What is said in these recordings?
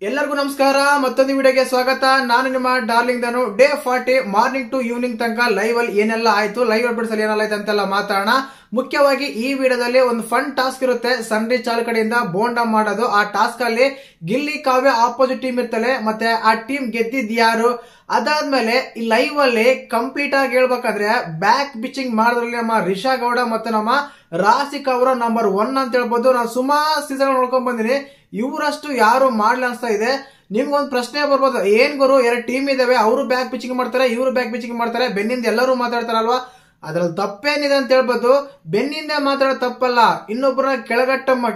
ಎಲ್ಲರಿಗೂ ನಮಸ್ಕಾರ. ಮತ್ತೊಂದು ವಿಡಿಯೋಗೆ ಸ್ವಾಗತ. ನಾನು ನಿಮ್ಮ darling Danu. Day 40 morning to evening ತನಕ ಲೈವ್ ಅಲ್ಲಿ ಏನೆಲ್ಲ ಆಯ್ತು, ಲೈವ್ ಅಪ್ಡೇಟ್ಸ್ ಅಲ್ಲಿ ಏನೆಲ್ಲ ಆಯ್ತು ಅಂತೆಲ್ಲ ಮಾತಾಡೋಣ. ಮುಖ್ಯವಾಗಿ ಈ ವಿಡಿಯೋದಲ್ಲಿ ಒಂದು ಫನ್ ಟಾಸ್ಕ್ ಇರುತ್ತೆ. ಸನ್ರೈಸ್ ಚಾಲು ಕಡೆಯಿಂದ ಬೋಂಡಾ ಮಾಡೋದು. ಆ ಟಾಸ್ಕ್ ಅಲ್ಲಿ ಗಿಲ್ಲಿ ಕಾವ್ಯ ಆಪೋಸಿಟ್ ಟೀಮ್ ಇರ್ತಾರೆ. ಮತ್ತೆ ಆ ಟೀಮ್ ಗೆದ್ದಿದ್ ಯಾರು, ಅದಾದ್ಮೇಲೆ ಈ ಲೈವ್ ಅಲ್ಲಿ ಕಂಪ್ಲೀಟ್ ಆಗಿ ಹೇಳ್ಬೇಕಂದ್ರೆ ಬ್ಯಾಕ್ ಬಿಚಿಂಗ್ ಮಾಡಿದ್ರಲ್ಲಿ ನಮ್ಮ ರಿಷಾ ಗೌಡ ಮತ್ತೆ ನಮ್ಮ ರಾಸಿಕ್ ಅವರ ನಂಬರ್ 1 ಅಂತ ಹೇಳ್ಬೋದು. ನಾನು ಸುಮಾರು ಸೀಸನ್ ನೋಡ್ಕೊಂಡ್ ಬಂದಿನಿ, ಇವರಷ್ಟು ಯಾರು ಮಾಡ್ಲಿ ಅನ್ಸ್ತಾ ಇದೆ. ನಿಮ್ಗೊಂದು ಪ್ರಶ್ನೆ ಬರ್ಬೋದು, ಏನ್ ಗುರು 2 ಟೀಮ್ ಇದಾವೆ, ಅವರು ಬ್ಯಾಕ್ ಪಿಚಿಂಗ್ ಮಾಡ್ತಾರೆ, ಇವರು ಬ್ಯಾಕ್ ಪಿಚಿಂಗ್ ಮಾಡ್ತಾರೆ, ಬೆನ್ನಿಂದ ಎಲ್ಲರೂ ಮಾತಾಡ್ತಾರಲ್ವಾ? ಅದ್ರಲ್ಲಿ ತಪ್ಪೇನಿದೆ ಅಂತ ಹೇಳ್ಬೋದು. ಬೆನ್ನಿಂದ ಮಾತಾಡೋದು ತಪ್ಪಲ್ಲ, ಇನ್ನೊಬ್ಬರನ್ನ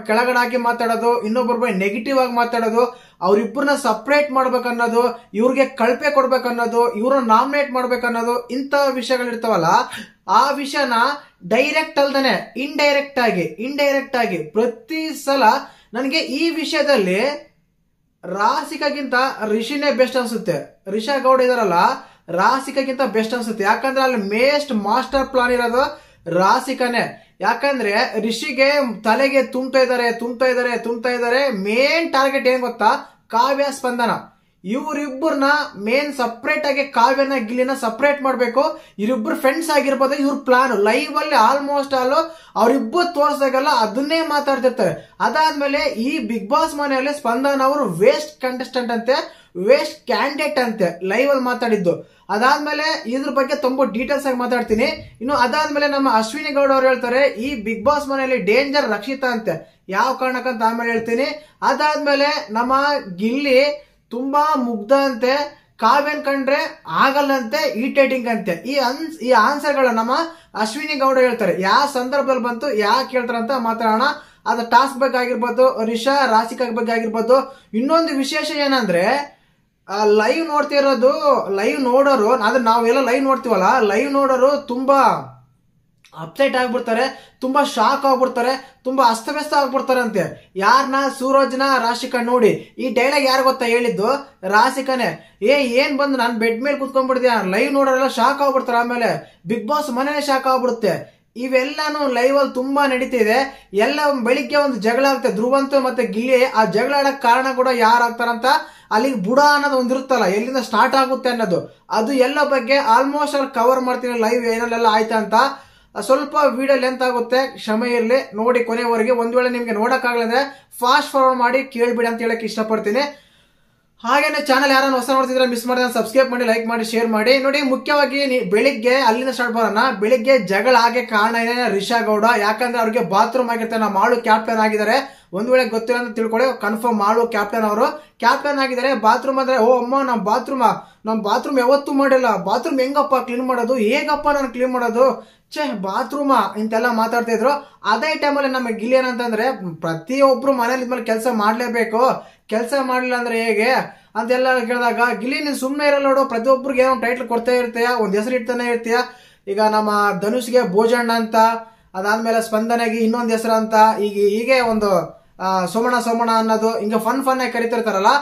ಕೆಳಗಡೆ ಹಾಕಿ ಮಾತಾಡೋದು, ಇನ್ನೊಬ್ಬರ ಬಗ್ಗೆ ನೆಗೆಟಿವ್ ಆಗಿ ಮಾತಾಡೋದು, ಅವ್ರಿಬ್ಬರನ್ನ ಸಪರೇಟ್ ಮಾಡ್ಬೇಕನ್ನೋದು, ಇವ್ರಿಗೆ ಕಳಪೆ ಕೊಡ್ಬೇಕನ್ನೋದು, ಇವ್ರನ್ನ ನಾಮಿನೇಟ್ ಮಾಡ್ಬೇಕನ್ನೋದು, ಇಂಥ ವಿಷಯಗಳಿರ್ತಾವಲ್ಲ, ಆ ವಿಷಯನ ಡೈರೆಕ್ಟ್ ಅಲ್ದೇನೆ ಇಂಡೈರೆಕ್ಟ್ ಆಗಿ ಪ್ರತಿ ಸಲ ನನಗೆ ಈ ವಿಷಯದಲ್ಲಿ ರಾಸಿಕಾಗಿಂತ ರಿಷಿನೇ ಬೆಸ್ಟ್ ಅನ್ಸುತ್ತೆ. ರಿಷಾ ಗೌಡ ಇದಾರಲ್ಲ, ರಾಸಿಕಾಗಿಂತ ಬೆಸ್ಟ್ ಅನ್ಸುತ್ತೆ. ಯಾಕಂದ್ರೆ ಅಲ್ಲಿ ಮೇಸ್ಟ್ ಮಾಸ್ಟರ್ ಪ್ಲಾನ್ ಇರೋದು ರಾಸಿಕಾನೇ. ಯಾಕಂದ್ರೆ ರಿಷಿಗೆ ತಲೆಗೆ ತುಂಬ್ತಾ ಇದಾರೆ. ಮೇನ್ ಟಾರ್ಗೆಟ್ ಏನ್ ಗೊತ್ತಾ? ಕಾವ್ಯ ಸ್ಪಂದನ. ಇವ್ರಿಬ್ಬರನ್ನ ಮೇನ್ ಸಪರೇಟ್ ಆಗಿ ಕಾವ್ಯನ ಗಿಲ್ಲಿನ ಸಪರೇಟ್ ಮಾಡ್ಬೇಕು. ಇವರಿಬ್ರು ಫ್ರೆಂಡ್ಸ್ ಆಗಿರ್ಬೋದು. ಇವ್ರ ಪ್ಲಾನ್ ಲೈವ್ ಅಲ್ಲಿ ಆಲ್ಮೋಸ್ಟ್ ಅವ್ರಿಬ್ಬರು ತೋರ್ಸಾಗಲ್ಲ, ಅದನ್ನೇ ಮಾತಾಡ್ತಿರ್ತಾರೆ. ಅದಾದ್ಮೇಲೆ ಈ ಬಿಗ್ ಬಾಸ್ ಮನೆಯಲ್ಲಿ ಸ್ಪಂದನ ಅವರು ವೇಸ್ಟ್ ಕಂಟೆಸ್ಟೆಂಟ್ ಅಂತೆ, ವೇಸ್ಟ್ ಕ್ಯಾಂಡಿಡೇಟ್ ಅಂತೆ ಲೈವ್ ಅಲ್ಲಿ ಮಾತಾಡಿದ್ದು. ಅದಾದ್ಮೇಲೆ ಇದ್ರ ಬಗ್ಗೆ ತುಂಬಾ ಡೀಟೇಲ್ಸ್ ಆಗಿ ಮಾತಾಡ್ತೀನಿ. ಇನ್ನು ಅದಾದ್ಮೇಲೆ ನಮ್ಮ ಅಶ್ವಿನಿ ಗೌಡ ಅವ್ರು ಹೇಳ್ತಾರೆ ಈ ಬಿಗ್ ಬಾಸ್ ಮನೆಯಲ್ಲಿ ಡೇಂಜರ್ ರಕ್ಷಿತಾ ಅಂತೆ. ಯಾವ ಕಾರಣಕ್ಕಂತ ಆಮೇಲೆ ಹೇಳ್ತೀನಿ. ಅದಾದ್ಮೇಲೆ ನಮ್ಮ ಗಿಲ್ಲಿ ತುಂಬಾ ಮುಗ್ಧ ಅಂತೆ, ಕಾವ್ಯನ್ ಕಂಡ್ರೆ ಆಗಲ್ಲಂತೆ, ಇರಿಟೇಟಿಂಗ್ ಅಂತೆ. ಈ ಆನ್ಸರ್ಗಳ ನಮ್ಮ ಅಶ್ವಿನಿ ಗೌಡ ಹೇಳ್ತಾರೆ. ಯಾವ ಸಂದರ್ಭದಲ್ಲಿ ಬಂತು, ಯಾಕೆ ಹೇಳ್ತಾರೆ ಅಂತ ಮಾತಾಡೋಣ. ಅದು ಟಾಸ್ಕ್ ಬಗ್ಗೆ ಆಗಿರ್ಬೋದು, ರಿಷಾ ರಾಸಿಕಾ ಬಗ್ಗೆ ಆಗಿರ್ಬೋದು. ಇನ್ನೊಂದು ವಿಶೇಷ ಏನಂದ್ರೆ, ಲೈವ್ ನೋಡೋರು ಅದ್ರ ನಾವೆಲ್ಲ ಲೈವ್ ನೋಡ್ತೀವಲ್ಲ, ಲೈವ್ ನೋಡೋರು ತುಂಬಾ ಅಪ್ಸೆಟ್ ಆಗ್ಬಿಡ್ತಾರೆ, ತುಂಬಾ ಶಾಕ್ ಆಗ್ಬಿಡ್ತಾರೆ, ತುಂಬಾ ಅಸ್ತವ್ಯಸ್ತ ಆಗ್ಬಿಡ್ತಾರೆ ಅಂತೆ. ಯಾರನ್ನ? ಸೂರಜ್ನ, ರಾಶಿಕಾ. ನೋಡಿ, ಈ ಡೈಲಾಗ್ ಯಾರು ಗೊತ್ತಾ ಹೇಳಿದ್ದು? ರಾಶಿಕಾನೇ. ಏನ್ ಬಂದು ನಾನು ಬೆಡ್ ಮೇಲೆ ಕುತ್ಕೊಂಡ್ಬಿಡ್ತೀಯ, ಲೈವ್ ನೋಡೋರೆಲ್ಲ ಶಾಕ್ ಆಗ್ಬಿಡ್ತಾರೆ. ಆಮೇಲೆ ಬಿಗ್ ಬಾಸ್ ಮನೇನೆ ಶಾಕ್ ಆಗ್ಬಿಡುತ್ತೆ. ಇವೆಲ್ಲಾನು ಲೈವ್ ಅಲ್ಲಿ ತುಂಬಾ ನಡೀತಿದೆ. ಎಲ್ಲ ಬೆಳಿಗ್ಗೆ ಒಂದು ಜಗಳ ಆಗುತ್ತೆ, ಧ್ರುವಂತು ಮತ್ತೆ ಗಿಲ್ಲಿ. ಆ ಜಗಳ ಆಡಕ್ ಕಾರಣ ಕೂಡ ಯಾರಾಗ್ತಾರಂತ, ಅಲ್ಲಿಗೆ ಬುಡ ಅನ್ನೋದು ಒಂದಿರುತ್ತಲ್ಲ, ಎಲ್ಲಿಂದ ಸ್ಟಾರ್ಟ್ ಆಗುತ್ತೆ ಅನ್ನೋದು, ಅದು ಎಲ್ಲ ಬಗ್ಗೆ ಆಲ್ಮೋಸ್ಟ್ ಅಲ್ಲಿ ಕವರ್ ಮಾಡ್ತೀನಿ ಲೈವ್ ಏನೆಲ್ಲ ಆಯ್ತಾ ಅಂತ. ಸ್ವಲ್ಪ ವಿಡಿಯೋ ಲೆಂತ್ ಆಗುತ್ತೆ, ಕ್ಷಮೆ ಇರಲಿ, ನೋಡಿ ಕೊನೆವರೆಗೆ. ಒಂದ್ ವೇಳೆ ನಿಮ್ಗೆ ನೋಡಕ್ಕಾಗಲ್ಲ ಫಾಸ್ಟ್ ಫಾರ್ವರ್ಡ್ ಮಾಡಿ ಕೇಳ್ಬಿಡಿ ಅಂತ ಹೇಳಕ್ ಇಷ್ಟಪಡ್ತೀನಿ. ಹಾಗೇನೆ ಚಾನಲ್ ಯಾರನ್ನ ಹೊಸ ನೋಡ್ತಿದ್ರೆ ಮಿಸ್ ಮಾಡಿದ್ರೆ ಸಬ್ಸ್ಕ್ರೈಬ್ ಮಾಡಿ, ಲೈಕ್ ಮಾಡಿ, ಶೇರ್ ಮಾಡಿ. ನೋಡಿ, ಮುಖ್ಯವಾಗಿ ಬೆಳಿಗ್ಗೆ ಅಲ್ಲಿಂದ ಸ್ಟಾರ್ಟ್ ಬರೋಣ. ಬೆಳಿಗ್ಗೆ ಜಗಳ ಆಗಿ ಕಾರಣ ಏನೇ ರಿಷಾ ಗೌಡ. ಯಾಕಂದ್ರೆ ಅವ್ರಿಗೆ ಬಾತ್ರೂಮ್ ಆಗಿರ್ತಾರೆ. ನಮ್ಮ ಮಾಳು ಕ್ಯಾಪ್ಟನ್ ಆಗಿದ್ದಾರೆ. ಒಂದ್ ವೇಳೆ ಗೊತ್ತಿಲ್ಲ ಅಂತ ತಿಳ್ಕೊಳ್ಳಿ, ಕನ್ಫರ್ಮ್ ಮಾಳು ಕ್ಯಾಪ್ಟನ್ ಅವರು ಕ್ಯಾಪ್ಟನ್ ಆಗಿದ್ದಾರೆ. ಬಾತ್ರೂಮ್ ಅಂದ್ರೆ ಓ ಅಮ್ಮ ನಮ್ ಬಾತ್ರೂಮ್ ಯಾವತ್ತೂ ಮಾಡಿಲ್ಲ, ಬಾತ್ರೂಮ್ ಹೆಂಗಪ್ಪ ಕ್ಲೀನ್ ಮಾಡೋದು, ಹೇಗಪ್ಪ ನಾನು ಕ್ಲೀನ್ ಮಾಡೋದು, ಬಾತ್ರೂಮ ಇಂತೆಲ್ಲ ಮಾತಾಡ್ತಾ ಇದ್ರು. ಅದೇ ಟೈಮಲ್ಲಿ ನಮ್ಮ ಗಿಲ್ಲಿ ಏನಂತಂದ್ರೆ, ಪ್ರತಿಯೊಬ್ರು ಮನೇಲಿ ಇದ್ಮೇಲೆ ಕೆಲಸ ಮಾಡ್ಲೇಬೇಕು, ಕೆಲಸ ಮಾಡ್ಲಿಲ್ಲ ಅಂದ್ರೆ ಹೇಗೆ ಅಂತೆಲ್ಲ ಕೇಳಿದಾಗ, ಗಿಲ್ಲಿ ನೀನ್ ಸುಮ್ನೆ ಇರಲ್ಲ ನೋಡು, ಪ್ರತಿಯೊಬ್ಬರಿಗೆ ಏನೋ ಟೈಟ್ಲ್ ಕೊಡ್ತಾ ಇರ್ತೀಯ, ಒಂದ್ ಹೆಸರು ಇಡ್ತಾನೆ ಇರ್ತೀಯ. ಈಗ ನಮ್ಮ ಧನುಷ್ಗೆ ಭೋಜಣ್ಣ ಅಂತ, ಅದಾದ್ಮೇಲೆ ಸ್ಪಂದನೆಗೆ ಇನ್ನೊಂದ್ ಹೆಸರು ಅಂತ, ಹೀಗೆ ಒಂದು ಸೋಮಣ ಅನ್ನೋದು, ಹಿಂಗ ಫನ್ ಆಗಿ ಕರಿತಿರ್ತಾರಲ್ಲ,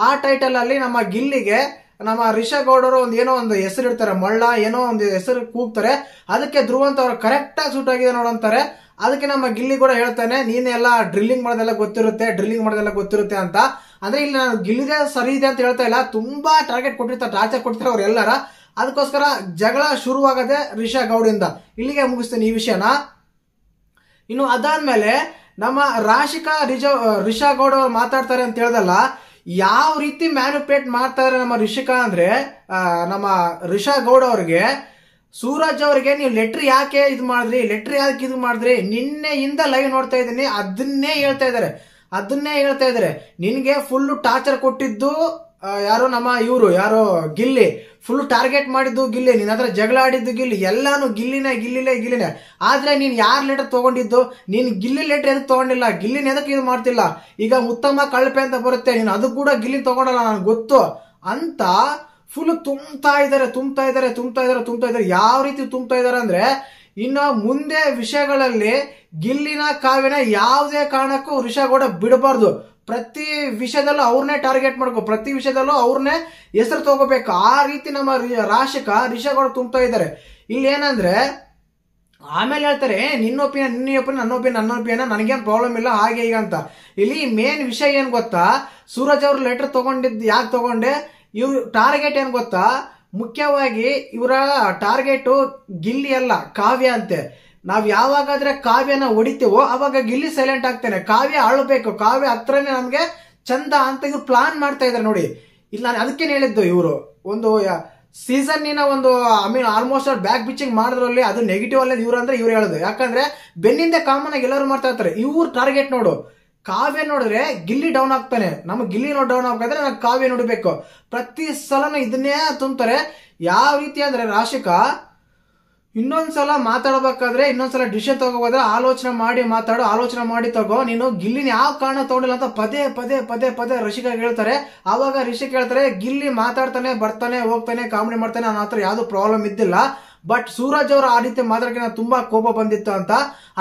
ಆ ಟೈಟಲ್ ಅಲ್ಲಿ ನಮ್ಮ ಗಿಲ್ಲಿಗೆ ನಮ್ಮ ರಿಷಾ ಗೌಡರು ಏನೋ ಒಂದು ಹೆಸರು ಇಡ್ತಾರೆ, ಮಳ್ಳ ಏನೋ ಒಂದು ಹೆಸರು ಕೂಗ್ತಾರೆ. ಅದಕ್ಕೆ ಧ್ರುವಂತ ಅವ್ರು ಕರೆಕ್ಟ್ ಆಗಿ ಸೂಟ್ ಆಗಿದೆ ನೋಡಂತಾರೆ. ಅದಕ್ಕೆ ನಮ್ಮ ಗಿಲ್ಲಿ ಕೂಡ ಹೇಳ್ತಾನೆ, ನೀನೆಲ್ಲ ಡ್ರಿಲ್ಲಿಂಗ್ ಮಾಡೋದೆಲ್ಲ ಗೊತ್ತಿರುತ್ತೆ ಅಂತ. ಅಂದ್ರೆ ಇಲ್ಲಿ ನಾನು ಗಿಲ್ಲಿದೆ ಸರಿ ಇದೆ ಅಂತ ಹೇಳ್ತಾ ಇಲ್ಲ, ತುಂಬಾ ಟಾರ್ಚರ್ ಕೊಟ್ಟಿರ್ತಾರೆ ಅವ್ರೆಲ್ಲರ. ಅದಕ್ಕೋಸ್ಕರ ಜಗಳ ಶುರುವಾಗದೆ ರಿಷಾ ಗೌಡಿಂದ. ಇಲ್ಲಿಗೆ ಮುಗಿಸ್ತೀನಿ ಈ ವಿಷಯನ. ಇನ್ನು ಅದಾದ್ಮೇಲೆ ನಮ್ಮ ರಿಷಾ ಗೌಡ ಅವ್ರು ಮಾತಾಡ್ತಾರೆ ಅಂತ ಹೇಳ್ದಲ್ಲ, ಯಾವ ರೀತಿ ಮ್ಯಾನಿಪುಲೇಟ್ ಮಾಡ್ತಾರೆ ನಮ್ಮ ನಮ್ಮ ರಿಷಾ ಗೌಡ ಅವ್ರಿಗೆ. ಸೂರಜ್ ಅವ್ರಿಗೆ ನೀವು ಲೆಟರ್ ಯಾಕೆ ಇದು ಮಾಡಿದ್ರಿ, ನಿನ್ನೆಯಿಂದ ಲೈವ್ ನೋಡ್ತಾ ಇದ್ದೀನಿ, ಅದನ್ನೇ ಹೇಳ್ತಾ ಇದಾರೆ. ನಿನ್ಗೆ ಫುಲ್ ಟಾರ್ಚರ್ ಕೊಟ್ಟಿದ್ದು ಯಾರೋ ಯಾರೋ ಗಿಲ್ಲಿ, ಫುಲ್ ಟಾರ್ಗೆಟ್ ಮಾಡಿದ್ದು ಗಿಲ್ಲಿ, ನಿನ್ನ ಹತ್ರ ಜಗಳ ಆಡಿದ್ದು ಗಿಲ್ಲಿ, ಎಲ್ಲಾನು ಗಿಲ್ಲಿನೇ. ಆದ್ರೆ ನೀನ್ ಯಾರ್ ಲೆಟರ್ ತಗೊಂಡಿದ್ದು? ನೀನ್ ಗಿಲ್ಲಿ ಲೆಟರ್ ಎದಕ್ ತಗೊಂಡಿಲ್ಲ, ಗಿಲ್ಲಿನ ಎದಕ್ ಇದು ಮಾಡ್ತಿಲ್ಲ. ಈಗ ಉತ್ತಮ ಕಳಪೆ ಅಂತ ಬರುತ್ತೆ, ನೀನ್ ಅದು ಕೂಡ ಗಿಲ್ಲಿ ತಗೊಂಡಲ್ಲ ನನ್ಗೆ ಗೊತ್ತು ಅಂತ ಫುಲ್ ತುಂಬ್ತಾ ಇದಾರೆ. ಯಾವ ರೀತಿ ತುಂಬ್ತಾ ಇದಾರೆ ಅಂದ್ರೆ, ಇನ್ನು ಮುಂದೆ ವಿಷಯಗಳಲ್ಲಿ ಗಿಲ್ಲಿನ ಕಾವ್ಯನ ಯಾವುದೇ ಕಾರಣಕ್ಕೂ ರಿಷಾ ಗೌಡ ಬಿಡಬಾರ್ದು. ಪ್ರತಿ ವಿಷಯದಲ್ಲೂ ಅವ್ರನ್ನೇ ಟಾರ್ಗೆಟ್ ಮಾಡ್ಕೋ, ಪ್ರತಿ ವಿಷಯದಲ್ಲೂ ಅವ್ರನ್ನೇ ಹೆಸರು ತಗೋಬೇಕು. ಆ ರೀತಿ ನಮ್ಮ ರಿಷಾ ಗೌಡ ತುಂಬ್ತಾ ಇದ್ದಾರೆ. ಇಲ್ಲಿ ಏನಂದ್ರೆ, ಆಮೇಲೆ ಹೇಳ್ತಾರೆ ನಿನ್ನ ಒಪಿನಿಯನ್ ನನ್ನ ಒಪಿನಿಯನ್ ನನಗೇನ್ ಪ್ರಾಬ್ಲಮ್ ಇಲ್ಲ ಹಾಗೆ ಈಗ ಅಂತ. ಇಲ್ಲಿ ಮೇನ್ ವಿಷಯ ಏನ್ ಗೊತ್ತಾ, ಸೂರಜ್ ಅವ್ರ ಲೆಟರ್ ತಗೊಂಡಿದ್ದು ಯಾಕೆ ತಗೊಂಡೆ, ಇವ್ರ ಟಾರ್ಗೆಟ್ ಏನ್ ಗೊತ್ತಾ, ಮುಖ್ಯವಾಗಿ ಇವರ ಟಾರ್ಗೆಟ್ ಗಿಲ್ಲಿ ಅಲ್ಲ ಕಾವ್ಯ ಅಂತೆ. ನಾವ್ ಯಾವಾಗಾದ್ರೆ ಕಾವ್ಯನ ಹೊಡಿತೀವೋ ಅವಾಗ ಗಿಲ್ಲಿ ಸೈಲೆಂಟ್ ಆಗ್ತಾನೆ, ಕಾವ್ಯ ಆಳ್ಬೇಕು, ಕಾವ್ಯ ಹತ್ರನೇ ನಮ್ಗೆ ಚಂದ ಅಂತ ಇವ್ರು ಪ್ಲಾನ್ ಮಾಡ್ತಾ ಇದಾರೆ ನೋಡಿ. ಇಲ್ಲಿ ನಾನು ಅದಕ್ಕೇನು ಹೇಳಿದ್ದು, ಇವರು ಒಂದು ಸೀಸನ್ನಿನ ಒಂದು ಆಲ್ಮೋಸ್ಟ್ ಬ್ಯಾಕ್ ಬಿಚಿಂಗ್ ಮಾಡಿದ್ರಲ್ಲಿ ಅದು ನೆಗೆಟಿವ್ ಅಲ್ಲೇ ಇವ್ರು ಅಂದ್ರೆ ಇವ್ರು ಹೇಳೋದು. ಯಾಕಂದ್ರೆ ಬೆನ್ನಿಂದ ಕಾಮನ್ ಆಗಿ ಎಲ್ಲರೂ ಮಾಡ್ತಾ ಇರ್ತಾರೆ. ಇವ್ರ ಟಾರ್ಗೆಟ್ ನೋಡು, ಕಾವ್ಯ ನೋಡಿದ್ರೆ ಗಿಲ್ಲಿ ಡೌನ್ ಆಗ್ತಾನೆ, ನಮ್ಗೆ ಗಿಲ್ಲಿ ಡೌನ್ ಆಗ್ಬೇಕಾದ್ರೆ ನಾನು ಕಾವ್ಯ ನೋಡ್ಬೇಕು. ಪ್ರತಿ ಸಲನೂ ಇದನ್ನೇ ತುಂಬ್ತಾರೆ. ಯಾವ ರೀತಿ ಅಂದ್ರೆ ರಾಶಿಕಾ ಇನ್ನೊಂದ್ಸಲ ಮಾತಾಡ್ಬೇಕಾದ್ರೆ, ಇನ್ನೊಂದ್ಸಲ ಡಿಸಿಷನ್ ತಗೋಬೋದ್ರೆ ಆಲೋಚನೆ ಮಾಡಿ ಮಾತಾಡು, ಆಲೋಚನೆ ಮಾಡಿ ತಗೋ, ನೀನು ಗಿಲ್ಲಿನ ಯಾವ ಕಾರಣ ತಗೊಂಡಿಲ್ಲ ಅಂತ ಪದೇ ಪದೇ ಪದೇ ಪದೇ ರಿಷಿಕಾ ಹೇಳ್ತಾರೆ. ಆವಾಗ ರಿಷಿಕ್ ಹೇಳ್ತಾರೆ ಗಿಲ್ಲಿ ಮಾತಾಡ್ತಾನೆ, ಬರ್ತಾನೆ, ಹೋಗ್ತಾನೆ, ಕಾಮಿಡಿ ಮಾಡ್ತಾನೆ, ನನ್ನ ಹತ್ರ ಯಾವ್ದು ಪ್ರಾಬ್ಲಮ್ ಇದ್ದಿಲ್ಲ. ಬಟ್ ಸೂರಜ್ ಅವರು ಆ ರೀತಿ ಮಾತಾಡಕ್ಕೆ ನಾನು ತುಂಬಾ ಕೋಪ ಬಂದಿತ್ತು ಅಂತ.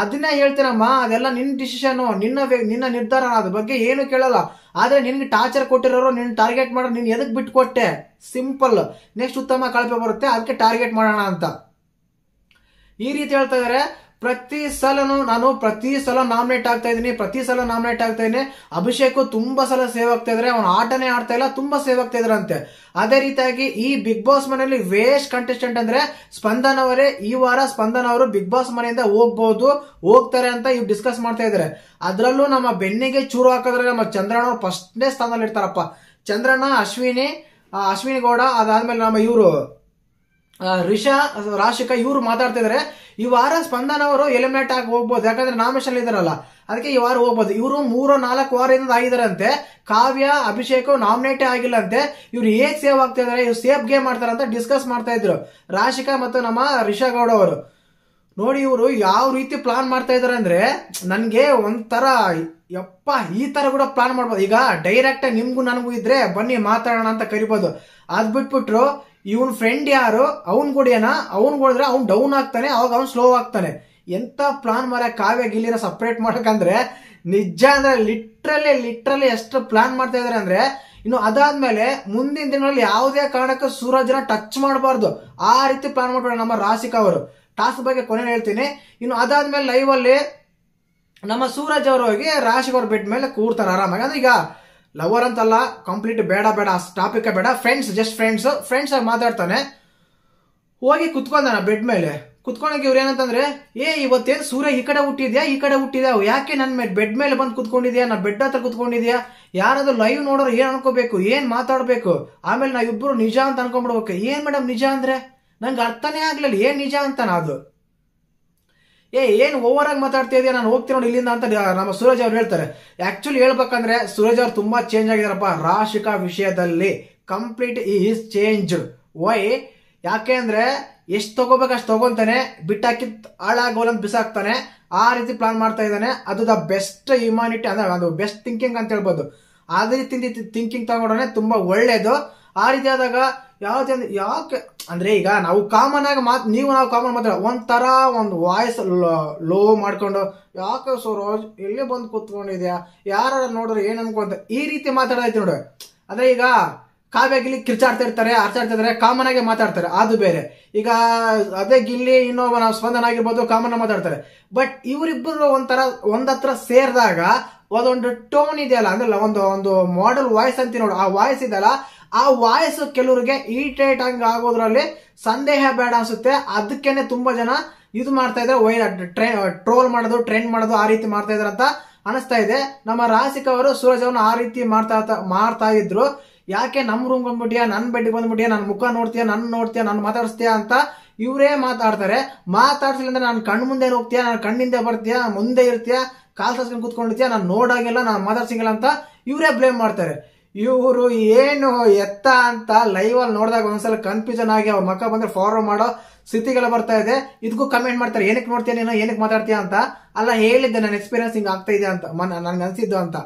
ಅದನ್ನೇ ಹೇಳ್ತೀನಮ್ಮ, ಅದೆಲ್ಲ ನಿನ್ನ ಡಿಸಿಷನ್, ನಿನ್ನ ನಿರ್ಧಾರ, ಅದ್ರ ಬಗ್ಗೆ ಏನು ಕೇಳಲ್ಲ. ಆದ್ರೆ ನಿನ್ಗೆ ಟಾರ್ಚರ್ ಕೊಟ್ಟಿರೋರು ನಿನ್ನ ಟಾರ್ಗೆಟ್ ಮಾಡೋ, ನೀನ್ ಎದಕ್ ಬಿಟ್ಕೊಟ್ಟೆ, ಸಿಂಪಲ್. ನೆಕ್ಸ್ಟ್ ಉತ್ತಮ ಕಳಪೆ ಬರುತ್ತೆ, ಅದಕ್ಕೆ ಟಾರ್ಗೆಟ್ ಮಾಡೋಣ ಅಂತ ಈ ರೀತಿ ಹೇಳ್ತಾ ಇದಾರೆ. ಪ್ರತಿ ಸಲ ನಾಮಿನೇಟ್ ಆಗ್ತಾ ಇದ್ದೀನಿ, ಅಭಿಷೇಕ್ ತುಂಬಾ ಸಲ ಸೇವ್ ಆಗ್ತಾ ಇದ್ರೆ, ಅವನು ಆಟನೇ ಆಡ್ತಾ ಇಲ್ಲ, ತುಂಬಾ ಸೇವ್ ಆಗ್ತಾ ಇದ್ರಂತೆ. ಅದೇ ರೀತಿಯಾಗಿ ಈ ಬಿಗ್ ಬಾಸ್ ಮನೆಯಲ್ಲಿ ವೇಸ್ಟ್ ಕಂಟೆಸ್ಟೆಂಟ್ ಅಂದ್ರೆ ಸ್ಪಂದನ್ ಅವರೇ. ಈ ವಾರ ಸ್ಪಂದನ್ ಅವರು ಬಿಗ್ ಬಾಸ್ ಮನೆಯಿಂದ ಹೋಗ್ತಾರೆ ಅಂತ ಇವ್ ಡಿಸ್ಕಸ್ ಮಾಡ್ತಾ ಇದಾರೆ. ಅದ್ರಲ್ಲೂ ನಮ್ಮ ಬೆನ್ನಿಗೆ ಚೂರು ಹಾಕಿದ್ರೆ ನಮ್ಮ ಚಂದ್ರಣ್ಣ ಅವ್ರು ಫಸ್ಟ್ನೇ ಸ್ಥಾನದಲ್ಲಿ ಇರ್ತಾರಪ್ಪ. ಚಂದ್ರಣ್ಣ, ಅಶ್ವಿನಿ ಗೌಡ, ಅದಾದ್ಮೇಲೆ ನಮ್ಮ ಇವರು ರಾಶಿಕಾ ಇವ್ರು ಮಾತಾಡ್ತಾ ಇದಾರೆ. ಈ ವಾರ ಸ್ಪಂದನ್ ಅವರು ಎಲಿಮಿನೇಟ್ ಆಗಿ ಹೋಗ್ಬೋದು, ಯಾಕಂದ್ರೆ ನಾಮಿನೇಷನ್ ಇದಾರಲ್ಲ, ಅದಕ್ಕೆ ಈ ವಾರ ಹೋಗ್ಬೋದು. ಇವರು 3-4 ವಾರದಿಂದ ಆಗಿದಾರಂತೆ. ಕಾವ್ಯ, ಅಭಿಷೇಕ್ ನಾಮಿನೇಟೇ ಆಗಿಲ್ಲ ಅಂತೆ. ಇವ್ರು ಹೇಗ್ ಸೇವ್ ಆಗ್ತಾ ಇದಾರೆ, ಇವ್ರು ಸೇಫ್ ಗೇಮ್ ಮಾಡ್ತಾರ ಅಂತ ಡಿಸ್ಕಸ್ ಮಾಡ್ತಾ ಇದ್ರು ರಾಶಿಕಾ ಮತ್ತು ನಮ್ಮ ರಿಷಾ ಗೌಡ ಅವರು. ನೋಡಿ ಇವರು ಯಾವ ರೀತಿ ಪ್ಲಾನ್ ಮಾಡ್ತಾ ಇದಾರೆ ಅಂದ್ರೆ, ನನ್ಗೆ ಒಂಥರ ಯಪ್ಪ ಈ ತರ ಕೂಡ ಪ್ಲಾನ್ ಮಾಡ್ಬೋದು. ಈಗ ಡೈರೆಕ್ಟ್ ನಿಮ್ಗೂ ನನಗೂ ಇದ್ರೆ ಬನ್ನಿ ಮಾತಾಡೋಣ ಅಂತ ಕರಿಬೋದು. ಅದ್ ಬಿಟ್ಬಿಟ್ರು ಇವನ್ ಫ್ರೆಂಡ್ ಯಾರು, ಅವ್ನ್ ಕೊಡಿದ್ರೆ ಅವ್ನ್ ಡೌನ್ ಆಗ್ತಾನೆ, ಅವಾಗ ಅವ್ನ್ ಸ್ಲೋ ಆಗ್ತಾನೆ. ಎಂತ ಪ್ಲಾನ್ ಮಾರ ಕಾವ್ಯ ಗಿಲ್ಲಿನ ಸಪರೇಟ್ ಮಾಡಕಂದ್ರೆ, ನಿಜ ಅಂದ್ರೆ ಲಿಟ್ರಲಿ ಎಷ್ಟು ಪ್ಲಾನ್ ಮಾಡ್ತಾ ಇದಾರೆ ಅಂದ್ರೆ. ಇನ್ನು ಅದಾದ್ಮೇಲೆ ಮುಂದಿನ ದಿನಗಳಲ್ಲಿ ಯಾವುದೇ ಕಾರಣಕ್ಕೂ ಸೂರಜ್ನ ಟಚ್ ಮಾಡಬಾರ್ದು, ಆ ರೀತಿ ಪ್ಲಾನ್ ಮಾಡ್ತಾರೆ ನಮ್ಮ ರಾಶಿಕಾ ಅವರು. ಟಾಸ್ಕ್ ಬಗ್ಗೆ ಕೊನೆ ಹೇಳ್ತೀನಿ. ಇನ್ನು ಅದಾದ್ಮೇಲೆ ಲೈವ್ ಅಲ್ಲಿ ನಮ್ಮ ಸೂರಜ್ ಅವರು ಹೋಗಿ ರಾಶಿಕಾ ಅವ್ರ ಬೆಡ್ ಮೇಲೆ ಕೂರ್ತಾರೆ ಆರಾಮಾಗಿ. ಅಂದ್ರೆ ಈಗ ಲವರ್ ಅಂತಲ್ಲ, ಕಂಪ್ಲೀಟ್ ಬೇಡ ಟಾಪಿಕ್ ಬೇಡ, ಜಸ್ಟ್ ಫ್ರೆಂಡ್ಸ್ ಆಗಿ ಮಾತಾಡ್ತಾನೆ. ಹೋಗಿ ಕುತ್ಕೊಂಡಾನ ಬೆಡ್ ಮೇಲೆ. ಕುತ್ಕೊಂಡಾಗ ಇವ್ರು ಏನಂತಂದ್ರೆ, ಇವತ್ತೇನ್ ಸೂರ್ಯ ಈ ಕಡೆ ಹುಟ್ಟಿದ್ಯಾ, ಯಾಕೆ ನನ್ನ ಬೆಡ್ ಮೇಲೆ ಬಂದು ಕುತ್ಕೊಂಡಿದ್ಯಾ, ನಾ ಬೆಡ್ ಹತ್ರ ಕುತ್ಕೊಂಡಿದ್ಯಾ, ಯಾರಾದ್ರೂ ಲೈವ್ ನೋಡೋರು ಏನ್ ಅನ್ಕೋಬೇಕು, ಏನ್ ಮಾತಾಡ್ಬೇಕು, ಆಮೇಲೆ ನಾವಿಬ್ರು ನಿಜ ಅಂತ ಅನ್ಕೊಂಡ್ಬಿಡ್ಬೇಕು. ಏನ್ ಮೇಡಮ್ ನಿಜ ಅಂದ್ರೆ, ನಂಗೆ ಅರ್ಥನೇ ಆಗ್ಲಿಲ್ಲ ಏನ್ ನಿಜ ಅಂತ. ಅದು ಏನ್ ಓವರ್ ಆಗಿ ಮಾತಾಡ್ತಾ ಇದೆಯಾ, ನಾನು ಹೋಗ್ತೀನಿ ನೋಡಿ ಇಲ್ಲಿಂದ ಅಂತ ನಮ್ಮ ಸೂರಜ್ ಅವ್ರು ಹೇಳ್ತಾರೆ. ಆಕ್ಚುಲಿ ಹೇಳ್ಬೇಕಂದ್ರೆ ಸೂರಜ್ ಅವ್ರು ತುಂಬಾ ಚೇಂಜ್ ಆಗಿದಾರಪ್ಪ ರಾಶಿಕಾ ವಿಷಯದಲ್ಲಿ. Complete is change. ವೈ? ಯಾಕೆ ಅಂದ್ರೆ ಎಷ್ಟು ತಗೋಬೇಕು ಅಷ್ಟು ತಗೊಂತಾನೆ, ಬಿಟ್ಟಾಕಿ ಹಾಳಾಗೋಲಂತ ಬಿಸಾಕ್ತಾನೆ. ಆ ರೀತಿ ಪ್ಲಾನ್ ಮಾಡ್ತಾ ಇದ್ದಾನೆ. ಅದು ದ ಬೆಸ್ಟ್ ಹ್ಯುಮಾನಿಟಿ ಅಂದ್ರೆ ಅದು ಬೆಸ್ಟ್ ಥಿಂಕಿಂಗ್ ಅಂತ ಹೇಳ್ಬೋದು. ಅದೇ ರೀತಿ ಥಿಂಕಿಂಗ್ ತಗೊಂಡ್ರೆ ತುಂಬಾ ಒಳ್ಳೇದು. ಆ ರೀತಿ ಆದಾಗ ಯಾಕೆ ಅಂದ್ರೆ, ಈಗ ನಾವು ಕಾಮನ್ ಆಗಿ ನಾವು ಕಾಮನ್ ಮಾತಾಡ ಒಂಥರ ಒಂದು ವಾಯ್ಸ್ ಲೋ ಮಾಡ್ಕೊಂಡು, ಯಾಕೆ ಸೂರಜ್ ಇಲ್ಲೇ ಬಂದು ಕೂತ್ಕೊಂಡಿದ್ಯಾ, ಯಾರು ನೋಡ್ರಿ ಏನ್ ಅನ್ಕೊಂತ, ಈ ರೀತಿ ಮಾತಾಡೈತಿ ನೋಡ್ರಿ. ಅಂದ್ರೆ ಈಗ ಕಾವ್ಯ ಗಿಲ್ಲಿ ಕಿರ್ಚಾಡ್ತಾ ಇರ್ತಾರೆ, ಕಾಮನ್ ಆಗಿ ಮಾತಾಡ್ತಾರೆ, ಅದು ಬೇರೆ. ಈಗ ಅದೇ ಗಿಲ್ಲಿ ಇನ್ನೊಬ್ಬ ನಾವು ಸ್ಪಂದನ ಆಗಿರ್ಬೋದು, ಕಾಮನ್ ಆಗಿ ಮಾತಾಡ್ತಾರೆ. ಬಟ್ ಇವರಿಬ್ಬರು ಒಂದತ್ರ ಸೇರಿದಾಗ ಅದೊಂದು ಟೋನ್ ಇದೆಯಲ್ಲ, ಅಂದ್ರೆ ಒಂದು ಮಾಡೆಲ್ ವಾಯ್ಸ್ ಅಂತೀವಿ ನೋಡು, ಆ ವಾಯ್ಸ್ ಇದೆಯಲ್ಲ, ಆ ವಾಯ್ಸ್ ಕೆಲವರಿಗೆ ಇರಿಟೇಟ್ ಆಗಿ ಆಗೋದ್ರಲ್ಲಿ ಸಂದೇಹ ಬೇಡ ಅನ್ಸುತ್ತೆ. ಅದಕ್ಕೇನೆ ತುಂಬಾ ಜನ ಇದು ಮಾಡ್ತಾ ಇದ್ದಾರೆ, ಟ್ರೋಲ್ ಮಾಡೋದು, ಟ್ರೆಂಡ್ ಮಾಡೋದು, ಆ ರೀತಿ ಮಾಡ್ತಾ ಇದಾರೆ ಅಂತ ಅನಿಸ್ತಾ ಇದೆ. ನಮ್ಮ ರಾಶಿಕಾ ಅವರು ಸೂರಜ್ ಅವ್ರನ್ನ ಆ ರೀತಿ ಮಾಡ್ತಾ ಇದ್ರು. ಯಾಕೆ ನಮ್ ರೂಮ್ ಬಂದ್ಬಿಟ್ಯಾ, ನನ್ ಬೆಡ್ಗೆ ಬಂದ್ಬಿಟ್ಯಾ, ನನ್ ಮುಖ ನೋಡ್ತೀಯಾ, ನನ್ ಮಾತಾಡಿಸ್ತೀಯಾ ಅಂತ ಇವರೇ ಮಾತಾಡ್ತಾರೆ. ಮಾತಾಡ್ಸಿಲ್ಲ ಅಂದ್ರೆ ನಾನು ಕಣ್ಣು ಮುಂದೆ ಹೋಗ್ತೀಯಾ, ನಾನು ಕಣ್ಣಿಂದ ಬರ್ತೀಯಾ, ಮುಂದೆ ಇರ್ತೀಯಾ, ಕಾಲ್ ತರ್ಸ್ಕೊಂಡು ಕೂತ್ಕೊಂಡಿರ್ತೀಯಾ, ನಾನು ನೋಡಾಗಿಲ್ಲ, ನಾನು ಮಾತಾಡ್ಸಿಂಗಿಲ್ಲ ಅಂತ ಇವರೇ ಬ್ಲೇಮ್ ಮಾಡ್ತಾರೆ. ಇವರು ಏನು ಎತ್ತ ಅಂತ ಲೈವ್ ಅಲ್ಲಿ ನೋಡಿದಾಗ ಒಂದ್ಸಲ ಕನ್ಫ್ಯೂಷನ್ ಆಗಿ ಅವ್ರ ಮಕ್ಕ ಬಂದ್ರೆ ಫಾರ್ವರ್ಡ್ ಮಾಡೋ ಸ್ಥಿತಿಗೆಲ್ಲ ಬರ್ತಾ ಇದೆ. ಇದಕ್ಕೂ ಕಮೆಂಟ್ ಮಾಡ್ತಾರೆ, ಏನಕ್ಕೆ ನೋಡ್ತೀಯ ನೀನು, ಏನಕ್ಕೆ ಮಾತಾಡ್ತೀಯ ಅಂತ. ಅಲ್ಲ ಹೇಳಿದ್ದೆ ನನ್ನ ಎಕ್ಸ್ಪೀರಿಯನ್ಸ್ ಹಿಂಗ್ ಆಗ್ತಾ ಇದೆ ಅಂತ, ನನ್ಗೆ ಅನ್ಸಿದ್ದು ಅಂತ.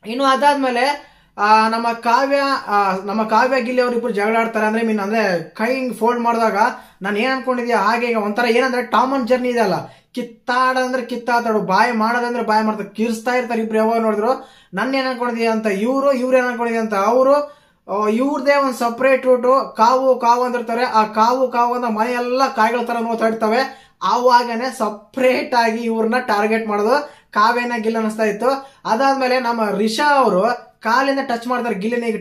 ಇನ್ನು ಅದಾದ್ಮೇಲೆ ನಮ್ಮ ಕಾವ್ಯ ಗಿಲ್ಲಿ ಅವ್ರಿಬ್ರು ಜಗಳ ಆಡ್ತಾರೆ. ಅಂದ್ರೆ ಕೈ ಹಿಂಗ್ ಫೋಲ್ಡ್ ಮಾಡಿದಾಗ ನಾನು ಏನ್ ಅನ್ಕೊಂಡಿದ್ಯಾ, ಹಾಗೆ ಈಗ ಒಂಥರ ಏನಂದ್ರೆ ಟಾಮ್ ಅಂಡ್ ಜರ್ನಿ ಇದೆಯಲ್ಲ, ಕಿತ್ತಾಡಂದ್ರೆ ಕಿತ್ತಾತಾಡು, ಬಾಯ್ ಮಾಡೋದಂದ್ರೆ ಬಾಯ್ ಮಾಡ್ತಾರೆ, ಕಿರ್ಸ್ತಾ ಇರ್ತಾರೆ ಇಬ್ರು. ಯಾವಾಗ ನೋಡಿದ್ರು ನನ್ನ ಏನ್ ಅನ್ಕೊಂಡಿದ್ಯಾ ಅಂತ ಇವ್ರು ಏನ್ ಅನ್ಕೊಂಡಿದ್ಯಾ ಅಂತ ಅವರು. ಇವ್ರದೇ ಒಂದ್ ಸಪರೇಟ್ ರೂಟು. ಕಾವು ಅಂದಿರ್ತಾರೆ, ಆ ಕಾವು ಅಂತ ಮನೆಯೆಲ್ಲ ಕಾಯಿಗಳ ತರ ನೋಡ್ತಾ ಇರ್ತವೆ. ಆವಾಗನೇ ಸಪ್ರೇಟ್ ಆಗಿ ಇವ್ರನ್ನ ಟಾರ್ಗೆಟ್ ಮಾಡೋದು ಕಾವ್ಯನ ಗಿಲ್ ಅನಿಸ್ತಾ ಇತ್ತು. ಅದಾದ್ಮೇಲೆ ನಮ್ಮ ರಿಷಾ ಅವರು ಕಾಲಿಂದ ಟಚ್ ಮಾಡ್ತಾರೆ ಗಿಲ್ಲಿನ, ಈಗ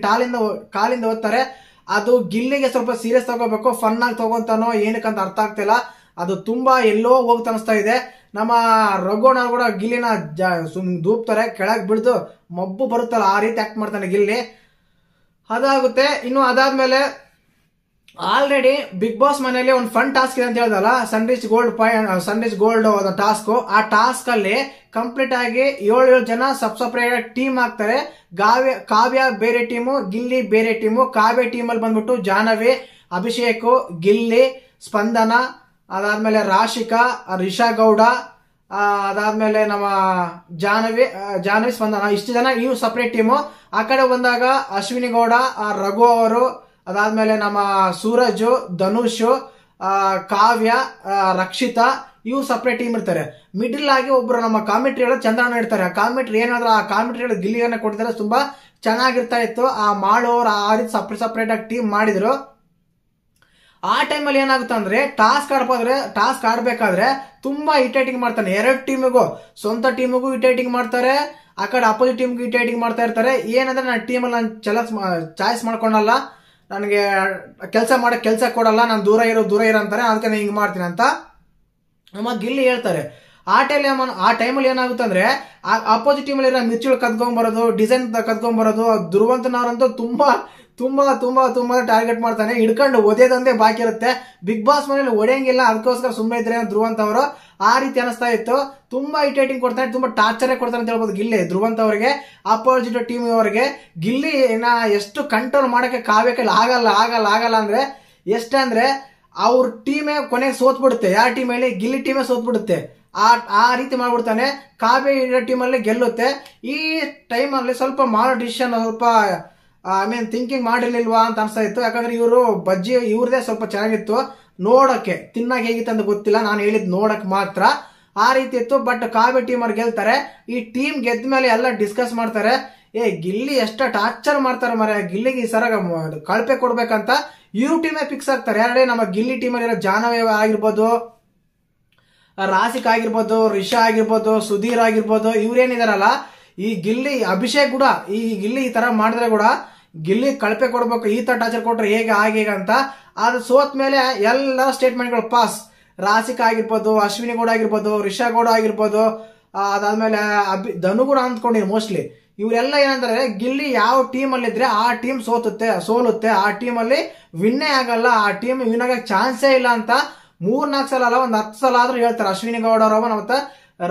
ಕಾಲಿಂದ ಓದ್ತಾರೆ. ಅದು ಗಿಲ್ಲಿಗೆ ಸ್ವಲ್ಪ ಸೀರಿಯಸ್ ತಗೋಬೇಕು, ಫನ್ ಆಗಿ ತಗೊಂತಾನೋ ಏನಕ್ಕಂತ ಅರ್ಥ ಆಗ್ತಿಲ್ಲ. ಅದು ತುಂಬಾ ಎಲ್ಲೋ ಹೋಗ್ತಾ ಅನಿಸ್ತಾ ಇದೆ. ನಮ್ಮ ರಘುವಣ ಕೂಡ ಗಿಲ್ಲಿನ ದೂಪ್ತಾರೆ, ಕೆಳಗ್ ಬಿಡ್ದು ಮಬ್ಬು ಬರುತ್ತಲ್ಲ ಆ ರೀತಿ ಆಕ್ಟ್ ಮಾಡ್ತಾನೆ ಗಿಲ್ಲಿ. ಅದಾಗುತ್ತೆ. ಇನ್ನು ಅದಾದ್ಮೇಲೆ ಆಲ್ರೆಡಿ ಬಿಗ್ ಬಾಸ್ ಮನೆಯಲ್ಲಿ ಒಂದು ಫನ್ ಟಾಸ್ಕ್ ಇದೆ ಅಂತ ಹೇಳ್ದಲ್ಲ, ಸನ್ರಿಚ್ ಗೋಲ್ಡ್ ಟಾಸ್ಕ್. ಆ ಟಾಸ್ಕ್ ಅಲ್ಲಿ ಕಂಪ್ಲೀಟ್ ಆಗಿ 7 ಜನ ಸಪ್ರೇಟ್ ಟೀಮ್ ಆಗ್ತಾರೆ. ಕಾವ್ಯ ಬೇರೆ ಟೀಮು, ಗಿಲ್ಲಿ ಬೇರೆ ಟೀಮು. ಕಾವ್ಯ ಟೀಮ್ ಅಲ್ಲಿ ಬಂದ್ಬಿಟ್ಟು ಜಾಹ್ನವಿ, ಅಭಿಷೇಕ್, ಗಿಲ್ಲಿ, ಸ್ಪಂದನ, ಅದಾದ್ಮೇಲೆ ರಾಶಿಕಾ, ರಿಷಾ ಗೌಡ, ಅದಾದ್ಮೇಲೆ ನಮ್ಮ ಜಾಹ್ನವಿ ಸ್ಪಂದನ, ಇಷ್ಟು ಜನ ಇವು ಸಪರೇಟ್ ಟೀಮು. ಆ ಕಡೆ ಬಂದಾಗ ಅಶ್ವಿನಿ ಗೌಡ, ರಘು ಅವರು, ಅದಾದ್ಮೇಲೆ ನಮ್ಮ ಸೂರಜ್, ಧನುಷ್, ಕಾವ್ಯ, ರಕ್ಷಿತಾ, ಇವು ಸಪರೇಟ್ ಟೀಮ್ ಇರ್ತಾರೆ. ಮಿಡಿಲ್ ಆಗಿ ಒಬ್ರು ನಮ್ಮ ಕಾಮೆಂಟ್ರಿ ಹೇಳೋದು ಚಂದ್ರಣ್ಣ ಇರ್ತಾರೆ. ಆ ಕಾಮೆಂಟ್ರಿ ಏನಾದ್ರು ಆ ಕಾಮೆಂಟ್ರಿ ಹೇಳೋದು ಗಿಲ್ಲಿಯನ್ನ ಕೊಟ್ಟಿದ್ದಾರೆ, ತುಂಬಾ ಚೆನ್ನಾಗಿರ್ತಾ ಇತ್ತು. ಆ ಮಾಡೋರು ಆ ರೀತಿ ಸಪರೇಟ್ ಆಗಿ ಟೀಮ್ ಮಾಡಿದ್ರು. ಆ ಟೈಮಲ್ಲಿ ಏನಾಗುತ್ತೆ ಅಂದ್ರೆ ಟಾಸ್ಕ್ ಆಡ್ಬೇಕಾದ್ರೆ ತುಂಬಾ ಇಟೇಟಿಂಗ್ ಮಾಡ್ತಾನೆ. 2 ಟೀಮಿಗೂ, ಸ್ವಂತ ಟೀಮಿಗೂ ಇಟೇಟಿಂಗ್ ಮಾಡ್ತಾರೆ, ಆ ಕಡೆ ಅಪೋಸಿಟ್ ಟೀಮ್ಗೂ ಇಟೇಟಿಂಗ್ ಮಾಡ್ತಾ ಇರ್ತಾರೆ. ಏನಂದ್ರೆ ನನ್ನ ಟೀಮಲ್ಲಿ ನಾನು ಚಾಯ್ಸ್ ಮಾಡ್ಕೊಂಡಲ್ಲ, ನನಗೆ ಕೆಲಸ ಕೊಡಲ್ಲ, ನಾನು ದೂರ ಇರೋ ಅಂತಾರೆ, ಅದಕ್ಕೆ ನಾನು ಹಿಂಗ್ ಮಾಡ್ತೀನಿ ಅಂತ ನಮ್ಮ ಗಿಲ್ಲಿ ಹೇಳ್ತಾರೆ. ಆ ಟೈಮಲ್ಲಿ ಏನಾಗುತ್ತೆ ಅಂದ್ರೆ ಅಪೋಸಿಟ್ ಟೀಮಲ್ಲಿ ಇರೋ ಮಿರ್ಚಿಗಳು ಕದ್ಕೊಂಡ್ಬರೋದು, ಡಿಸೈನ್ ಕದ್ಕೊಂಡ್ಬರೋದು. ಧ್ರುವಂತನವರಂತೂ ತುಂಬಾ ಟಾರ್ಗೆಟ್ ಮಾಡ್ತಾನೆ, ಹಿಡ್ಕೊಂಡು ಒದೇದಂದೇ ಬಾಕಿ ಇರುತ್ತೆ. ಬಿಗ್ ಬಾಸ್ ಮನೇಲಿ ಒಡೆಯಂಗಿಲ್ಲ, ಅದಕ್ಕೋಸ್ಕರ ಸುಮ್ಮನೆ ಇದ್ರೆ ಧ್ರುವಂತ ಅವರು. ಆ ರೀತಿ ಅನಿಸ್ತಾ ಇತ್ತು. ತುಂಬಾ ಇಟೇಟಿಂಗ್ ಕೊಡ್ತಾನೆ, ತುಂಬಾ ಟಾರ್ಚರ್ ಕೊಡ್ತಾನೆ ಅಂತ ಹೇಳ್ಬೋದು ಗಿಲ್ಲಿ ಧ್ರುವಂತ ಅವರಿಗೆ, ಅಪೋಸಿಟ್ ಟೀಮ್ ಅವರಿಗೆ. ಗಿಲ್ಲಿ ಎಷ್ಟು ಕಂಟ್ರೋಲ್ ಮಾಡಕ್ಕೆ ಕಾವ್ಯಕ್ಕೆ ಆಗಲ್ಲ ಅಂದ್ರೆ ಎಷ್ಟಂದ್ರೆ ಅವ್ರ ಟೀಮೇ ಕೊನೆಗೆ ಸೋತ್ಬಿಡುತ್ತೆ. ಯಾರ ಟೀಮ್ ಹೇಳಿ? ಗಿಲ್ಲಿ ಟೀಮೇ ಸೋತ್ಬಿಡುತ್ತೆ. ಆ ರೀತಿ ಮಾಡ್ಬಿಡ್ತಾನೆ. ಕಾವ್ಯ ಇರೋ ಟೀಮಲ್ಲಿ ಗೆಲ್ಲುತ್ತೆ. ಈ ಟೈಮಲ್ಲಿ ಸ್ವಲ್ಪ ಮಾಡೋ ಡಿಸಿಷನ್ ಸ್ವಲ್ಪ ಥಿಂಕಿಂಗ್ ಮಾಡಿರ್ಲಿಲ್ವಾ ಅಂತ ಅನ್ಸ್ತಾ ಇತ್ತು. ಯಾಕಂದ್ರೆ ಇವರು ಬಜ್ಜಿ ಇವ್ರದೇ ಸ್ವಲ್ಪ ಚೆನ್ನಾಗಿತ್ತು ನೋಡಕ್ಕೆ, ತಿನ್ನಾಗ ಹೇಗಿತ್ತು ಅಂತ ಗೊತ್ತಿಲ್ಲ, ನಾನು ಹೇಳಿದ್ ನೋಡಕ್ ಮಾತ್ರ. ಆ ರೀತಿ ಇತ್ತು. ಬಟ್ ಕಾವ್ಯ ಟೀಮ್ ಅವ್ರು ಗೆಲ್ತಾರೆ. ಈ ಟೀಮ್ ಗೆದ್ದ ಮೇಲೆ ಎಲ್ಲ ಡಿಸ್ಕಸ್ ಮಾಡ್ತಾರೆ, ಗಿಲ್ಲಿ ಎಷ್ಟ ಟಾರ್ಚರ್ ಮಾಡ್ತಾರೆ ಮರ, ಗಿಲ್ಲಿಗೆ ಈ ಸರ ಕಳಪೆ ಕೊಡ್ಬೇಕಂತ ಇವ್ರ ಟೀಮೇ ಫಿಕ್ಸ್ ಆಗ್ತಾರೆ. ಯಾರೇ ನಮ್ಮ ಗಿಲ್ಲಿ ಟೀಮಲ್ಲಿ ಇರೋ ಜಾಹ್ನವಿ ಆಗಿರ್ಬೋದು, ರಾಸಿಕ್ ಆಗಿರ್ಬೋದು, ರಿಷಾ ಆಗಿರ್ಬೋದು, ಸುಧೀರ್ ಆಗಿರ್ಬೋದು, ಇವ್ರೇನಿದಾರಲ್ಲ, ಈ ಗಿಲ್ಲಿ ಅಭಿಷೇಕ್ ಕೂಡ ಈ ಗಿಲ್ಲಿ ಈ ತರ ಮಾಡಿದ್ರೆ ಕೂಡ ಗಿಲ್ಲಿ ಕಳಪೆ ಕೊಡ್ಬೇಕು, ಈ ತರ ಟಾರ್ಚರ್ ಕೊಟ್ರೆ ಹೇಗೆ ಅಂತ. ಅದು ಸೋತ್ ಮೇಲೆ ಎಲ್ಲ ಸ್ಟೇಟ್ಮೆಂಟ್ಗಳು ಪಾಸ್. ರಾಸಿಕ್ ಆಗಿರ್ಬೋದು, ಅಶ್ವಿನಿ ಗೌಡ ಆಗಿರ್ಬೋದು, ರಿಷಾ ಗೌಡ ಆಗಿರ್ಬೋದು, ಅದಾದ್ಮೇಲೆ ಧನು ಕೂಡ ಅಂದ್ಕೊಂಡಿರಿ ಮೋಸ್ಟ್ಲಿ. ಇವರೆಲ್ಲ ಏನಂದ್ರೆ ಗಿಲ್ಲಿ ಯಾವ ಟೀಮ್ ಅಲ್ಲಿ ಇದ್ರೆ ಆ ಟೀಮ್ ಸೋಲುತ್ತೆ, ಆ ಟೀಮ್ ಅಲ್ಲಿ ವಿನ್ನೇ ಆಗಲ್ಲ, ಆ ಟೀಮ್ ವಿನ್ ಆಗಕ್ಕೆ ಚಾನ್ಸೇ ಇಲ್ಲ ಅಂತ 3-4 ಸಲ ಅಲ್ಲ, ಒಂದು 10 ಸಲ ಆದ್ರೂ ಹೇಳ್ತಾರೆ. ಅಶ್ವಿನಿ ಗೌಡ ಅವರು ಮತ್ತೆ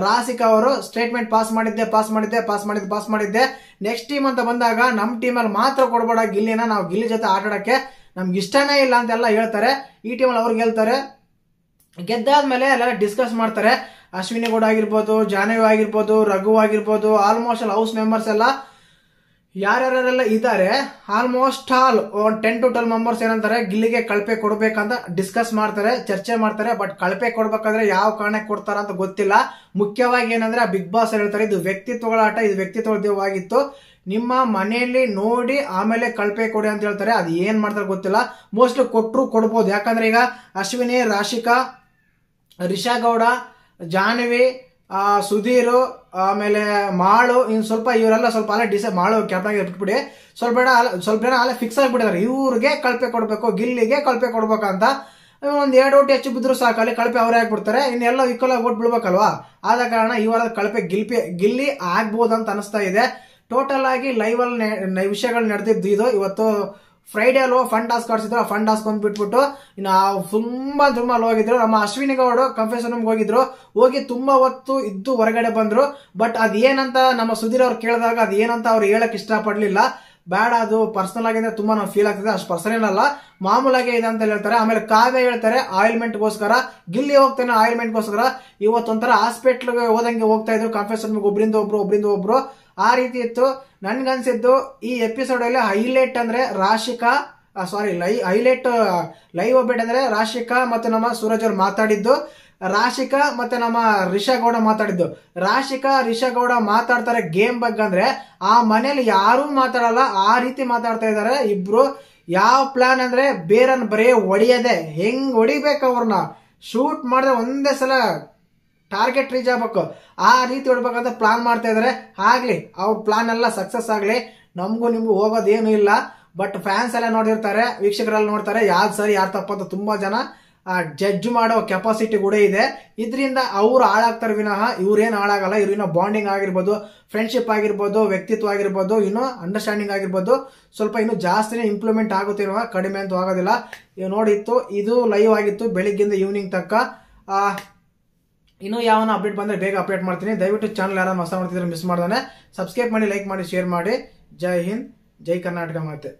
ರಾಸಿಕ್ ಅವರು ಸ್ಟೇಟ್ಮೆಂಟ್ ಪಾಸ್ ಮಾಡಿದ್ದೆ. ನೆಕ್ಸ್ಟ್ ಟೀಮ್ ಅಂತ ಬಂದಾಗ ನಮ್ ಟೀಮ್ ಅಲ್ಲಿ ಮಾತ್ರ ಕೊಡ್ಬೇಡ ಗಿಲ್ಲಿನ, ನಾವು ಗಿಲ್ಲಿ ಜೊತೆ ಆಟಾಡಕ್ಕೆ ನಮ್ಗೆ ಇಷ್ಟನೇ ಇಲ್ಲ ಅಂತೆಲ್ಲ ಹೇಳ್ತಾರೆ. ಈ ಟೀಮಲ್ಲಿ ಅವ್ರಿಗೆ ಹೇಳ್ತಾರೆ. ಗೆದ್ದಾದ್ಮೇಲೆ ಎಲ್ಲ ಡಿಸ್ಕಸ್ ಮಾಡ್ತಾರೆ. ಅಶ್ವಿನಿ ಗೌಡ ಆಗಿರ್ಬೋದು, ಜಾಹ್ನವಿ ಆಗಿರ್ಬೋದು, ರಘು ಆಗಿರ್ಬೋದು, ಆಲ್ಮೋಸ್ಟ್ ಆಲ್ ಹೌಸ್ ಮೆಂಬರ್ಸ್ ಎಲ್ಲ ಯಾರ್ಯಾರೆಲ್ಲ ಇದ್ದಾರೆ, ಆಲ್ಮೋಸ್ಟ್ ಆಲ್ 10 to 12 ಮೆಂಬರ್ಸ್ ಏನಂತಾರೆ ಗಿಲ್ಲಿಗೆ ಕಳಪೆ ಕೊಡ್ಬೇಕಂತ ಡಿಸ್ಕಸ್ ಮಾಡ್ತಾರೆ, ಚರ್ಚೆ ಮಾಡ್ತಾರೆ. ಬಟ್ ಕಳಪೆ ಕೊಡ್ಬೇಕಾದ್ರೆ ಯಾವ ಕಾರಣಕ್ಕೆ ಕೊಡ್ತಾರ ಅಂತ ಗೊತ್ತಿಲ್ಲ. ಮುಖ್ಯವಾಗಿ ಏನಂದ್ರೆ ಬಿಗ್ ಬಾಸ್ ಹೇಳ್ತಾರೆ, ಇದು ವ್ಯಕ್ತಿತ್ವಗಳ ಆಟ, ಇದು ವ್ಯಕ್ತಿತ್ವವಾಗಿತ್ತು, ನಿಮ್ಮ ಮನೆಯಲ್ಲಿ ನೋಡಿ ಆಮೇಲೆ ಕಳಪೆ ಕೊಡಿ ಅಂತ ಹೇಳ್ತಾರೆ. ಅದು ಏನ್ ಮಾಡ್ತಾರೆ ಗೊತ್ತಿಲ್ಲ. ಮೋಸ್ಟ್ಲಿ ಕೊಟ್ಟರು ಕೊಡ್ಬೋದು. ಯಾಕಂದ್ರೆ ಈಗ ಅಶ್ವಿನಿ, ರಾಶಿಕಾ, ರಿಷಾ ಗೌಡ, ಜಾಹ್ನವಿ, ಸುಧೀರ್, ಆಮೇಲೆ ಮಾಳು, ಇನ್ ಸ್ವಲ್ಪ ಇವರೆಲ್ಲ ಸ್ವಲ್ಪ ಅಲ್ಲೇ ಮಾಳು ಕ್ಯಾಪ್ಟನ್ ಬಿಟ್ಬಿಡಿ, ಸ್ವಲ್ಪ ಜನ ಅಲ್ಲೇ ಫಿಕ್ಸ್ ಆಗಿಬಿಟ್ಟಿದ್ದಾರೆ. ಇವ್ರಿಗೆ ಕಳಪೆ ಕೊಡ್ಬೇಕು, ಗಿಲ್ಲಿಗೆ ಕಳಪೆ ಕೊಡ್ಬೇಕಂತ. ಒಂದ್ 2 ಓಟ್ ಹೆಚ್ಚು ಬಿದ್ರು ಸಾಕು, ಅಲ್ಲಿ ಕಳಪೆ ಅವರೇ ಆಗ್ಬಿಡ್ತಾರೆ. ಇನ್ನೆಲ್ಲ ಈಕ್ವಲ್ ಆಗಿ ಓಟ್ ಬಿಡ್ಬೇಕಲ್ವಾ. ಆದ ಕಾರಣ ಇವರ ಕಳಪೆ ಗಿಲ್ಲಿ ಆಗ್ಬೋದಂತ ಅನಿಸ್ತಾ ಇದೆ. ಟೋಟಲ್ ಆಗಿ ಲೈವ್ ಅಲ್ಲಿ ವಿಷಯಗಳು ನಡೆದಿದ್ದು ಇದು. ಇವತ್ತು ಫ್ರೈಡೇ ಅಲ್ವಾ ಫನ್ ಟಾಸ್ಕ್ ಆಡ್ಸಿದ್ರು. ಆ ಫನ್ ಟಾಸ್ಕ್ ಒಂದು ಬಿಟ್ಬಿಟ್ಟು ಇನ್ನು ತುಂಬಾ ಹೋಗಿದ್ರು. ನಮ್ಮ ಅಶ್ವಿನಿ ಗೌಡ ಕನ್ಫೆಷನ್ ರೂಮ್ ಹೋಗಿ ತುಂಬಾ ಹೊತ್ತು ಇದ್ದು ಹೊರಗಡೆ ಬಂದ್ರು. ಬಟ್ ಅದೇನಂತ ನಮ್ಮ ಸುಧೀರ್ ಅವ್ರು ಕೇಳಿದಾಗ ಅದೇನಂತ ಅವ್ರು ಹೇಳಕ್ ಇಷ್ಟಪಡ್ಲಿಲ್ಲ. ಬೇಡ, ಅದು ಪರ್ಸನಲ್ ಆಗಿ ತುಂಬಾ ನಾವು ಫೀಲ್ ಆಗ್ತದೆ, ಅಷ್ಟು ಪರ್ಸನಲ್ ಅಲ್ಲ, ಮಾಮೂಲಾಗಿ ಇದೆ ಅಂತ ಹೇಳ್ತಾರೆ. ಆಮೇಲೆ ಕಾವ್ಯ ಹೇಳ್ತಾರೆ ಆಯಿಲ್ಮೆಂಟ್ಗೋಸ್ಕರ, ಗಿಲ್ಲಿ ಹೋಗ್ತಾನೆ ಆಯಿಲ್ಮೆಂಟ್ಗೋಸ್ಕರ. ಇವತ್ತೊಂಥರ ಹಾಸ್ಪಿಟ್ಲ್ಗೆ ಹೋದಂಗೆ ಹೋಗ್ತಾ ಇದ್ರು ಕನ್ಫೆಷನ್ ರೂಮ್, ಒಬ್ರಿಂದ ಒಬ್ರು ಆ ರೀತಿ ಇತ್ತು. ನನ್ಗನ್ಸಿದ್ದು ಈ ಎಪಿಸೋಡ್ ಅಲ್ಲಿ ಹೈಲೈಟ್ ಅಂದ್ರೆ ಹೈಲೈಟ್ ಲೈವ್ ಅಪ್ಡೇಟ್ ಅಂದ್ರೆ ರಾಶಿಕಾ ಮತ್ತೆ ನಮ್ಮ ಸೂರಜ್ ಅವ್ರು ಮಾತಾಡಿದ್ದು, ರಾಶಿಕಾ ಮತ್ತೆ ನಮ್ಮ ರಿಷಾ ಗೌಡ ಮಾತಾಡಿದ್ದು. ರಿಷಾ ಗೌಡ ಮಾತಾಡ್ತಾರೆ ಗೇಮ್ ಬಗ್ಗೆ, ಅಂದ್ರೆ ಆ ಮನೇಲಿ ಯಾರೂ ಮಾತಾಡಲ್ಲ, ಆ ರೀತಿ ಮಾತಾಡ್ತಾ ಇದಾರೆ ಇಬ್ರು. ಯಾವ ಪ್ಲಾನ್ ಅಂದ್ರೆ ಬೇರನ್ ಬರೇ ಹೊಡಿಯದೆ, ಹೆಂಗ್ ಹೊಡಿಬೇಕು ಅವ್ರನ್ನ, ಶೂಟ್ ಮಾಡಿದ್ರೆ ಒಂದೇ ಸಲ ಟಾರ್ಗೆಟ್ ರೀಚ್ ಆಗ್ಬೇಕು, ಆ ರೀತಿ ಹೊಡ್ಬೇಕಂತ ಪ್ಲಾನ್ ಮಾಡ್ತಾ ಇದಾರೆ. ಆಗ್ಲಿ, ಅವ್ರ ಪ್ಲಾನ್ ಎಲ್ಲ ಸಕ್ಸಸ್ ಆಗ್ಲಿ. ನಮಗೂ ನಿಮ್ಗೂ ಹೋಗೋದೇನು ಇಲ್ಲ. ಬಟ್ ಫ್ಯಾನ್ಸ್ ಎಲ್ಲ ನೋಡಿರ್ತಾರೆ, ವೀಕ್ಷಕರೆಲ್ಲ ನೋಡ್ತಾರೆ, ಯಾವ್ದು ಸರಿ ಯಾರು ತಪ್ಪಂತ ತುಂಬಾ ಜನ ಜಡ್ಜ್ ಮಾಡೋ ಕೆಪಾಸಿಟಿ ಕೂಡ ಇದೆ. ಇದರಿಂದ ಅವ್ರು ಹಾಳಾಗ್ತಾರೆ ವಿನಃ ಇವ್ರೇನು ಹಾಳಾಗಲ್ಲ. ಇವ್ರಿನ ಬಾಂಡಿಂಗ್ ಆಗಿರ್ಬೋದು, ಫ್ರೆಂಡ್ಶಿಪ್ ಆಗಿರ್ಬೋದು, ವ್ಯಕ್ತಿತ್ವ ಆಗಿರ್ಬೋದು, ಇನ್ನು ಅಂಡರ್ಸ್ಟ್ಯಾಂಡಿಂಗ್ ಆಗಿರ್ಬೋದು, ಸ್ವಲ್ಪ ಇನ್ನು ಜಾಸ್ತಿನೇ ಇಂಪ್ರೂವ್ಮೆಂಟ್ ಆಗುತ್ತೆ, ಕಡಿಮೆ ಅಂತೂ ಆಗೋದಿಲ್ಲ. ನೋಡಿತ್ತು, ಇದು ಲೈವ್ ಆಗಿತ್ತು ಬೆಳಿಗ್ಗಿಂದ ಈವ್ನಿಂಗ್ ತನಕ. ಇನ್ನು ಯಾವನ ಅಪ್ಡೇಟ್ ಬಂದ್ರೆ ಬೇಗ ಅಪ್ಡೇಟ್ ಮಾಡ್ತೀನಿ. ದಯವಿಟ್ಟು ಚಾನಲ್ ಯಾರು ಹೊಸ ಮಾಡ್ತಿದ್ರೆ ಮಿಸ್ ಮಾಡ್ದಾನೆ ಸಬ್ಸ್ಕ್ರೈಬ್ ಮಾಡಿ, ಲೈಕ್ ಮಾಡಿ, ಶೇರ್ ಮಾಡಿ. ಜೈ ಹಿಂದ್, ಜೈ ಕರ್ನಾಟಕ ಮಾತೆ.